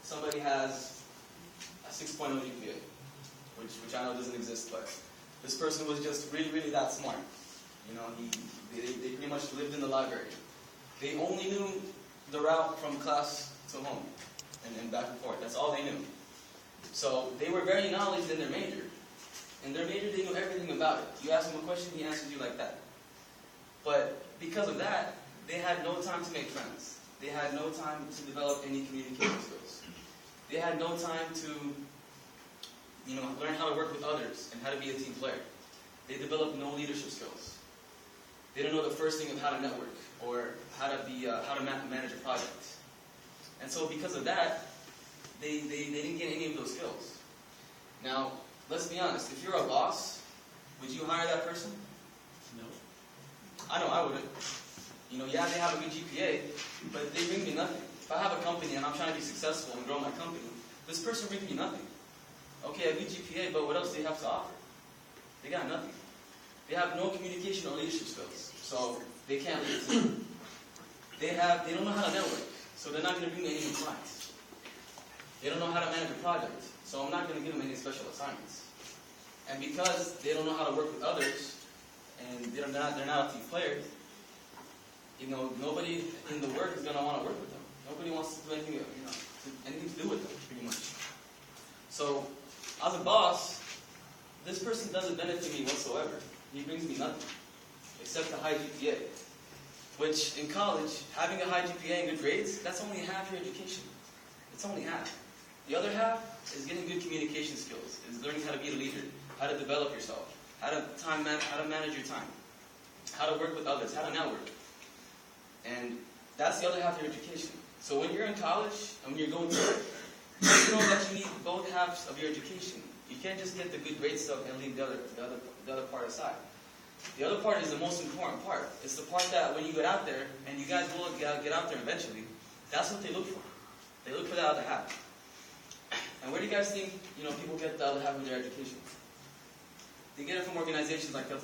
somebody has a 6.0 GPA, which I know doesn't exist, but this person was just really, really that smart. You know, they pretty much lived in the library. They only knew the route from class to home and back and forth. That's all they knew. So they were very knowledgeable in their major. In their major, they knew everything about it. You ask him a question, he answers you like that. But because of that, they had no time to make friends. They had no time to develop any communication skills. They had no time to, learn how to work with others and how to be a team player. They developed no leadership skills. They don't know the first thing of how to network or how to manage a project. And so because of that, they didn't get any of those skills. Now, let's be honest. If you're a boss, would you hire that person? No. I know I wouldn't. Yeah, they have a good GPA, but they bring me nothing. If I have a company and I'm trying to be successful and grow my company, this person brings me nothing. Okay, a good GPA, but what else do they have to offer? They got nothing. They have no communication or leadership skills, so they can't lead a team. They don't know how to network, so they're not going to bring me any new clients. They don't know how to manage a project, so I'm not going to give them any special assignments. And because they don't know how to work with others, and they're not a team player, nobody in the work is going to want to work with them. Nobody wants to do anything, anything to do with them, pretty much. So, as a boss, this person doesn't benefit me whatsoever. He brings me nothing, except a high GPA. Which, in college, having a high GPA and good grades, that's only half your education. It's only half. The other half is getting good communication skills, is learning how to be a leader, how to develop yourself, how to manage your time, how to work with others, how to network. And that's the other half of your education. So when you're in college and when you're going to work, you know that you need both halves of your education. You can't just get the good grade stuff and leave the other part aside. The other part is the most important part. It's the part that when you get out there, and you guys will get out there eventually, that's what they look for. They look for the other half. And where do you guys think people get the other half of their education? They get it from organizations like that.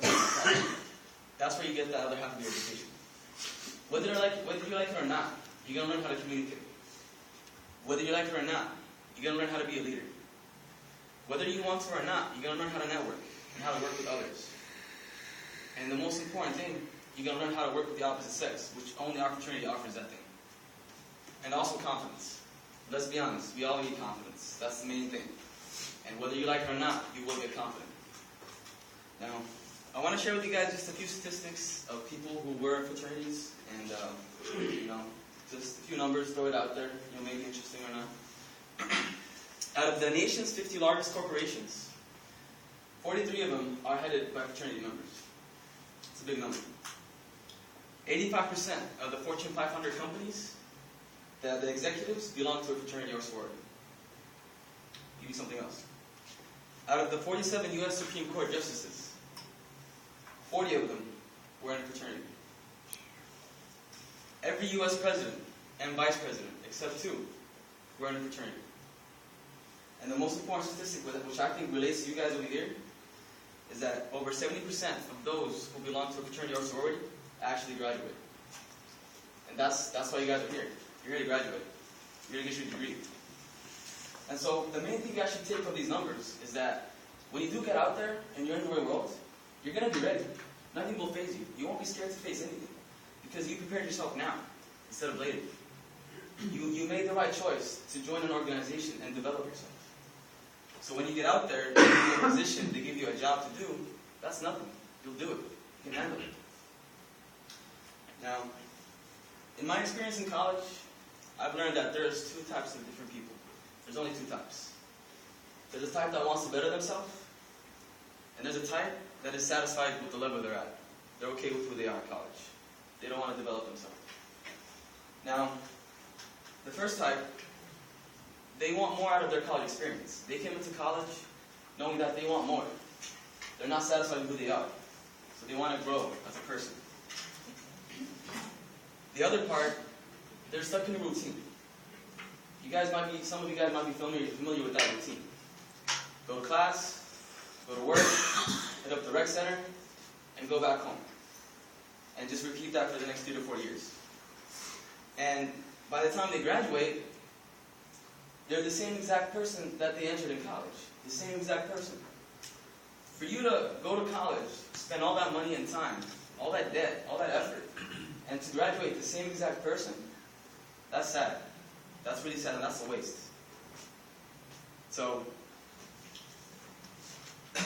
That's where you get the other half of your education. Whether you like it or not, you're going to learn how to communicate. Whether you like it or not, you're going to learn how to be a leader. Whether you want to or not, you're going to learn how to network and how to work with others. And the most important thing, you're going to learn how to work with the opposite sex, which only our fraternity offers that thing. And also confidence. Let's be honest, we all need confidence. That's the main thing. And whether you like it or not, you will get confident. Now, I want to share with you guys just a few statistics of people who were in fraternities, and just a few numbers, throw it out there, maybe interesting or not. Out of the nation's 50 largest corporations, 43 of them are headed by fraternity members. It's a big number. 85% of the Fortune 500 companies, the executives belong to a fraternity or sorority. Give you something else. Out of the 47 U.S. Supreme Court justices, 40 of them were in a fraternity. Every U.S. president and vice president, except 2, were in a fraternity. And the most important statistic, which I think relates to you guys over here, is that over 70% of those who belong to a fraternity or sorority actually graduate. And that's why you guys are here. You're here to graduate. You're here to get your degree. And so the main thing you actually take from these numbers is that when you do get out there and you're in the real world, you're going to be ready. Nothing will faze you. You won't be scared to face anything. Because you prepared yourself now, instead of later. You made the right choice to join an organization and develop yourself. So when you get out there, they give you a position, they give you a job to do, that's nothing. You'll do it. You can handle it. Now, in my experience in college, I've learned that there's 2 types of different people. There's only 2 types. There's a type that wants to better themselves, and there's a type that is satisfied with the level they're at. They're okay with who they are in college. They don't want to develop themselves. Now, the first type, they want more out of their college experience. They came into college knowing that they want more. They're not satisfied with who they are. So they want to grow as a person. The other part, they're stuck in a routine. Some of you guys might be familiar with that routine. Go to class, go to work, hit up the rec center, and go back home. And just repeat that for the next 3 to 4 years. And by the time they graduate, they're the same exact person that they entered in college. The same exact person. For you to go to college, spend all that money and time, all that debt, all that effort, and to graduate the same exact person, that's sad. That's really sad, and that's a waste. So,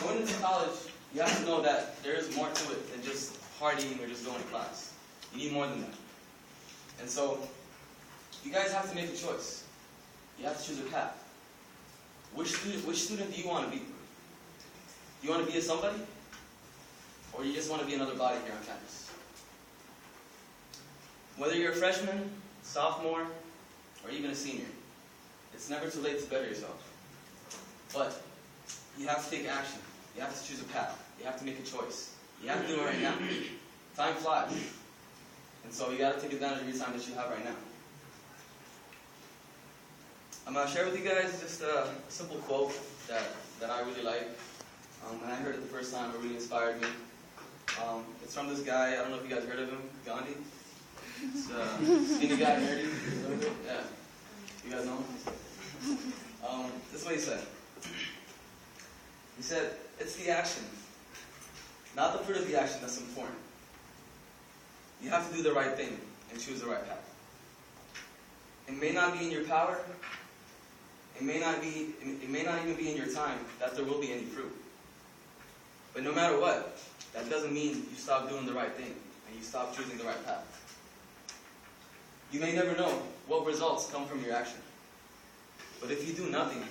going into college, you have to know that there is more to it than just partying or just going to class. You need more than that. And so, you guys have to make a choice. You have to choose a path. Which student do you want to be? Do you want to be a somebody? Or you just want to be another body here on campus? Whether you're a freshman, sophomore, or even a senior, it's never too late to better yourself. But you have to take action. You have to choose a path. You have to make a choice. You have to do it right now. Time flies. And so you got to take advantage of your time that you have right now. I'm going to share with you guys just a simple quote that I really like. And I heard it the first time, it really inspired me. It's from this guy, I don't know if you guys heard of him, Gandhi. It's skinny guy, nerdy, a little bit. Yeah. You guys know him? This is what he said. He said, it's the action, not the fruit of the action that's important. You have to do the right thing and choose the right path. It may not be in your power, it may not even be in your time that there will be any fruit. But no matter what, that doesn't mean you stop doing the right thing and you stop choosing the right path. You may never know what results come from your action. But if you do nothing,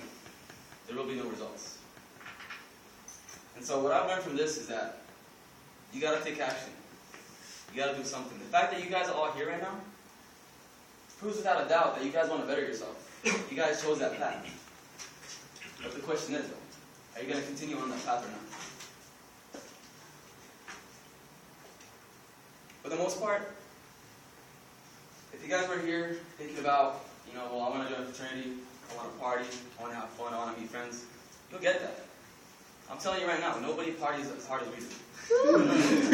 there will be no results. And so what I've learned from this is that you got to take action. You got to do something. The fact that you guys are all here right now proves without a doubt that you guys want to better yourself. You guys chose that path. But the question is, though, are you going to continue on that path or not? For the most part, if you guys were here thinking about, well, I want to join a fraternity, I want to party, I want to have fun, I want to meet friends, you'll get that. I'm telling you right now, nobody parties as hard as we do.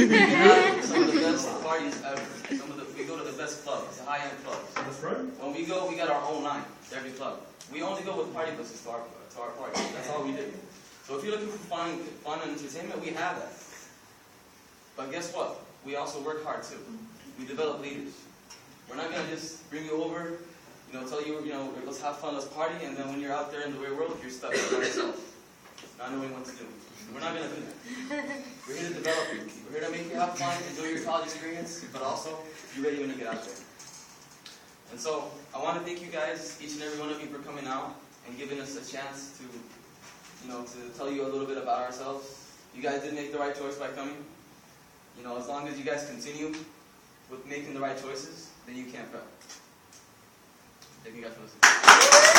We have some of the best parties ever. We go to the best clubs, the high-end clubs. That's right. When we go, we got our own line to every club. We only go with party buses to our parties. That's all we do. So if you're looking for fun and entertainment, we have that. But guess what? We also work hard too. We develop leaders. We're not going to just bring you over, tell you, let's have fun, let's party, and then when you're out there in the real world, you're stuck by yourself, not knowing what to do. We're not going to do that. We're here to develop you. We're here to make you have fun, enjoy your college experience, but also be ready when you get out there. And so, I want to thank you guys, each and every one of you, for coming out and giving us a chance to, to tell you a little bit about ourselves. You guys did make the right choice by coming. As long as you guys continue with making the right choices, then you can't fail. Thank you guys for listening.